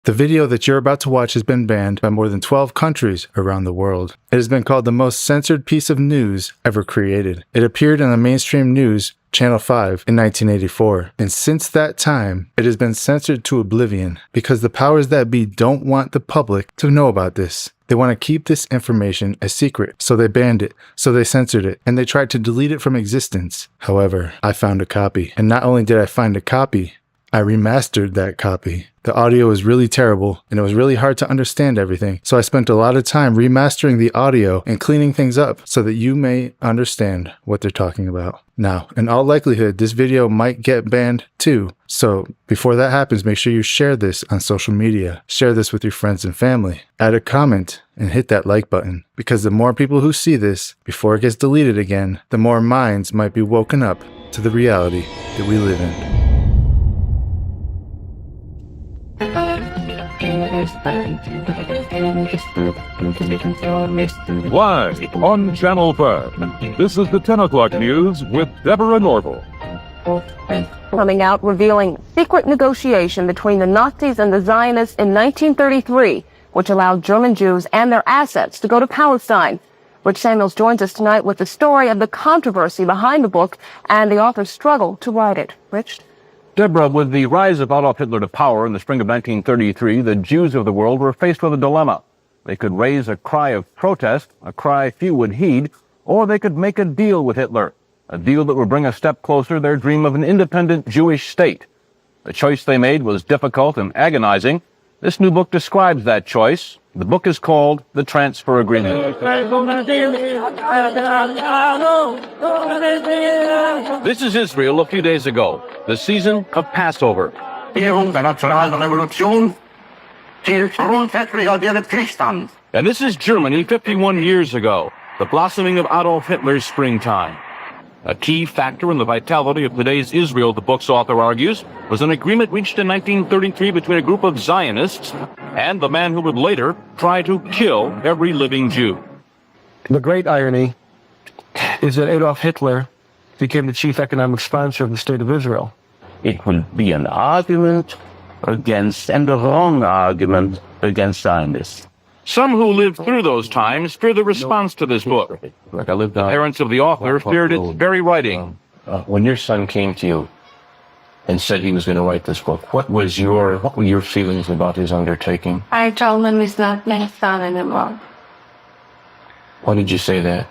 The video that you're about to watch has been banned by more than 12 countries around the world. It has been called the most censored piece of news ever created. It appeared on the mainstream news, Channel 5, in 1984. And since that time, it has been censored to oblivion because the powers that be don't want the public to know about this. They want to keep this information a secret, so they banned it, so they censored it, and they tried to delete it from existence. However, I found a copy. And not only did I find a copy, I remastered that copy. The audio was really terrible, and it was really hard to understand everything, so I spent a lot of time remastering the audio and cleaning things up so that you may understand what they're talking about. Now, in all likelihood, this video might get banned too, so before that happens, make sure you share this on social media. Share this with your friends and family. Add a comment and hit that like button, because the more people who see this before it gets deleted again, the more minds might be woken up to the reality that we live in. Live on Channel 5, this is the 10 o'clock news with Deborah Norville. Coming out revealing secret negotiation between the Nazis and the Zionists in 1933, which allowed German Jews and their assets to go to Palestine. Rich Samuels joins us tonight with the story of the controversy behind the book and the author's struggle to write it. Rich? Deborah, with the rise of Adolf Hitler to power in the spring of 1933, the Jews of the world were faced with a dilemma. They could raise a cry of protest, a cry few would heed, or they could make a deal with Hitler, a deal that would bring a step closer their dream of an independent Jewish state. The choice they made was difficult and agonizing. This new book describes that choice. The book is called The Transfer Agreement. This is Israel a few days ago, the season of Passover. And this is Germany 51 years ago, the blossoming of Adolf Hitler's springtime. A key factor in the vitality of today's Israel, the book's author argues, was an agreement reached in 1933 between a group of Zionists and the man who would later try to kill every living Jew. The great irony is that Adolf Hitler became the chief economic sponsor of the State of Israel. It will be an argument against, and a wrong argument against Zionists. Some who lived through those times fear the response to this book. The parents of the author feared its very writing. When your son came to you and said he was going to write this book, what were your feelings about his undertaking? I told him he's not my son anymore. Why did you say that?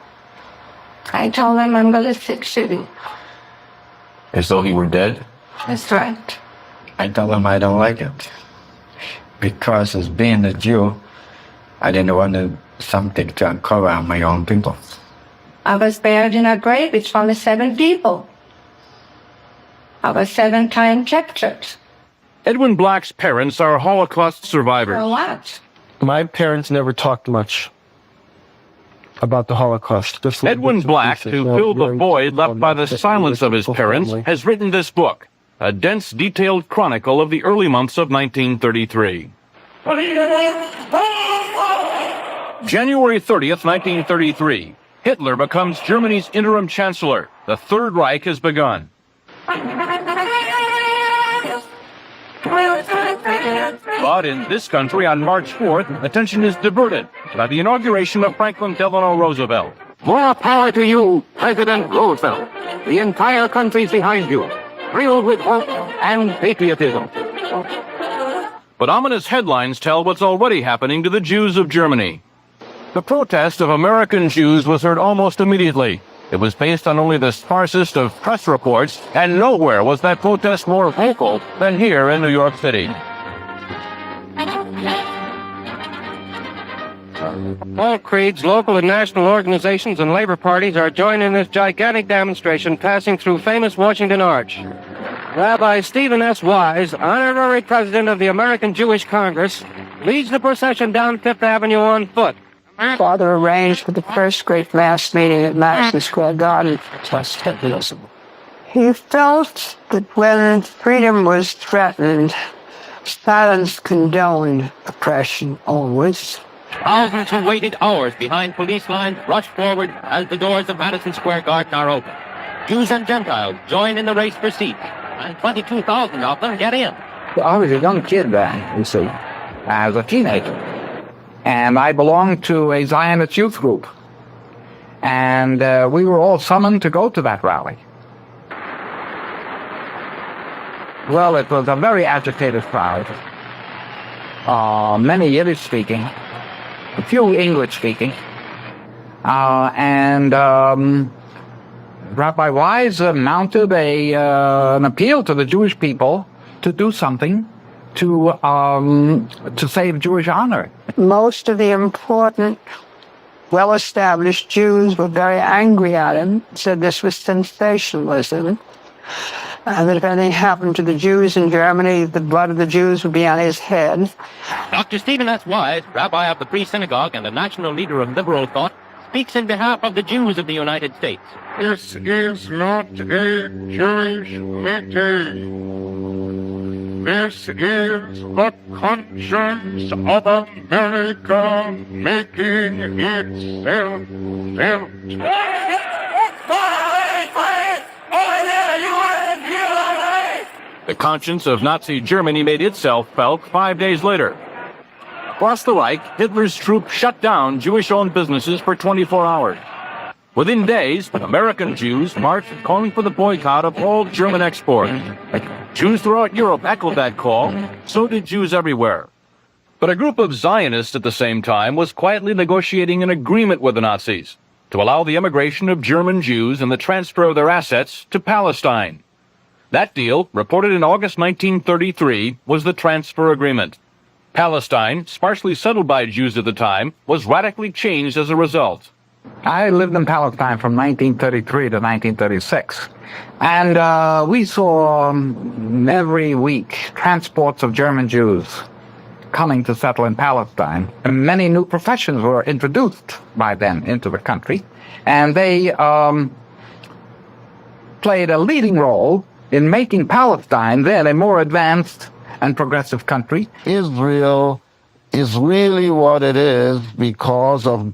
I told him I'm going to fix you. As though he were dead? That's right. I told him I don't like it. Because as being a Jew, I didn't want something to uncover my own people. I was buried in a grave with only 7 people. I was 7 times captured. Edwin Black's parents are Holocaust survivors. For what? My parents never talked much about the Holocaust. Edwin Black, to fill the void left by the silence of his parents, has written this book, a dense, detailed chronicle of the early months of 1933. January 30th, 1933. Hitler becomes Germany's interim chancellor. The Third Reich has begun. But in this country, on March 4th, attention is diverted by the inauguration of Franklin Delano Roosevelt. More power to you, President Roosevelt. The entire country's behind you, thrilled with hope and patriotism. But ominous headlines tell what's already happening to the Jews of Germany. The protest of American Jews was heard almost immediately. It was based on only the sparsest of press reports, and nowhere was that protest more vocal than here in New York City. All creeds, local and national organizations, and labor parties are joining this gigantic demonstration passing through famous Washington Arch. Rabbi Stephen S. Wise, honorary president of the American Jewish Congress, leads the procession down Fifth Avenue on foot. Father arranged for the first great mass meeting at Madison Square Garden. He felt that when freedom was threatened, silence condoned oppression always. Thousands who waited hours behind police lines rushed forward as the doors of Madison Square Garden are open. Jews and Gentiles join in the race for seats, and 22,000 of them get in. I was a young kid then, you see. as a teenager. And I belonged to a Zionist youth group. And we were all summoned to go to that rally. Well, it was a very agitated crowd. Many Yiddish speaking, a few English speaking. And Rabbi Wise mounted an appeal to the Jewish people to do something to save Jewish honor. Most of the important, well-established Jews were very angry at him, said this was sensationalism, and that if anything happened to the Jews in Germany, the blood of the Jews would be on his head. Dr. Stephen S. Wise, rabbi of the Free Synagogue and the national leader of liberal thought, speaks in behalf of the Jews of the United States. This is not a Jewish meeting. This is the conscience of America making itself felt. The conscience of Nazi Germany made itself felt 5 days later. Across the Reich, Hitler's troops shut down Jewish-owned businesses for 24 hours. Within days, American Jews marched calling for the boycott of all German exports. Jews throughout Europe echoed that call, so did Jews everywhere. But a group of Zionists at the same time was quietly negotiating an agreement with the Nazis to allow the immigration of German Jews and the transfer of their assets to Palestine. That deal, reported in August 1933, was the transfer agreement. Palestine, sparsely settled by Jews at the time, was radically changed as a result. I lived in Palestine from 1933 to 1936. And we saw every week transports of German Jews coming to settle in Palestine. And many new professions were introduced by then into the country. And they played a leading role in making Palestine then a more advanced and progressive country. Israel is really what it is because of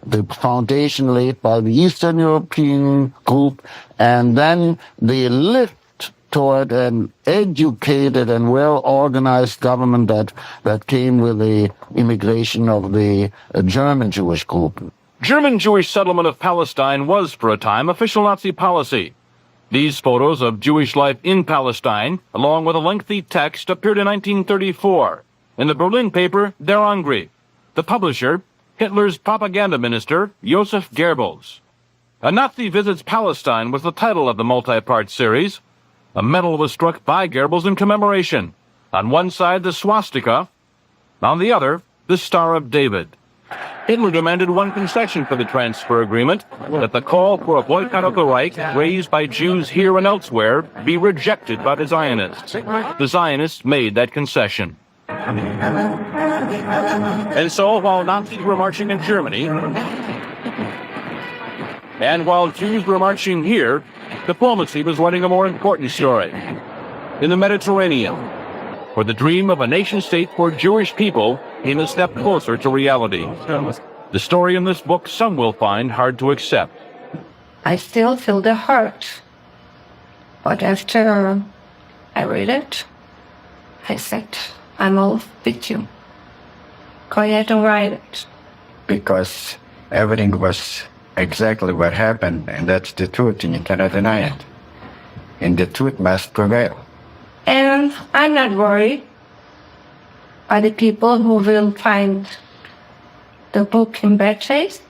the foundation laid by the Eastern European group, and then the lift toward an educated and well-organized government that came with the immigration of the German Jewish group. German Jewish settlement of Palestine was, for a time, official Nazi policy. These photos of Jewish life in Palestine, along with a lengthy text, appeared in 1934 in the Berlin paper Der Angriff. The publisher, Hitler's propaganda minister, Joseph Goebbels. A Nazi Visits Palestine was the title of the multi-part series. A medal was struck by Goebbels in commemoration. On one side, the swastika. On the other, the Star of David. Hitler demanded one concession for the transfer agreement, that the call for a boycott of the Reich, raised by Jews here and elsewhere, be rejected by the Zionists. The Zionists made that concession. And so, while Nazis were marching in Germany, and while Jews were marching here, diplomacy was running a more important story. In the Mediterranean, where the dream of a nation-state for Jewish people came a step closer to reality. The story in this book some will find hard to accept. I still feel the hurt. But after I read it, I said, I'm all with you. Go ahead and write it. Because everything was exactly what happened, and that's the truth, and you cannot deny it. And the truth must prevail. And I'm not worried by the people who will find the book in bad taste.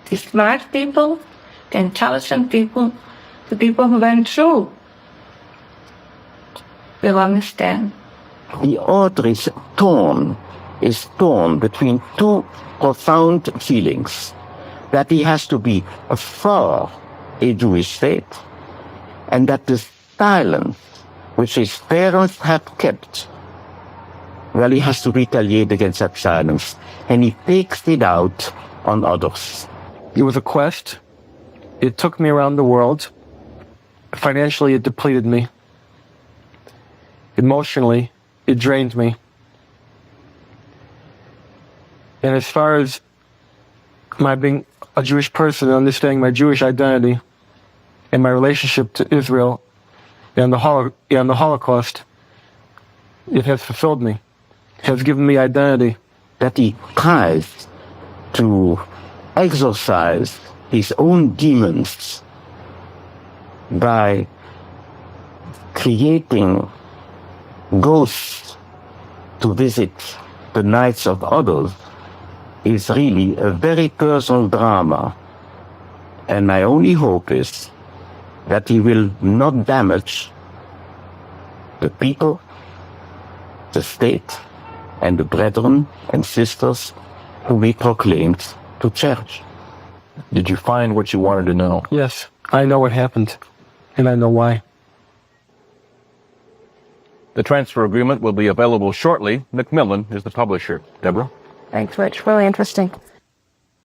The smart people, the intelligent people, the people who went through will understand. The author is torn between two profound feelings. That he has to be for a Jewish state, and that the silence which his parents had kept, well, he has to retaliate against that silence, and he takes it out on others. It was a quest. It took me around the world. Financially, it depleted me. Emotionally, it drained me. And as far as my being a Jewish person and understanding my Jewish identity and my relationship to Israel and the Holocaust, it has fulfilled me. has given me identity. That he tries to exorcise his own demons by creating ghosts to visit the nights of others is really a very personal drama. And my only hope is that he will not damage the people, the state, and the brethren and sisters whom he proclaimed to cherish. Did you find what you wanted to know? Yes, I know what happened, and I know why. The transfer agreement will be available shortly. Macmillan is the publisher. Deborah? Thanks, Rich. Really interesting.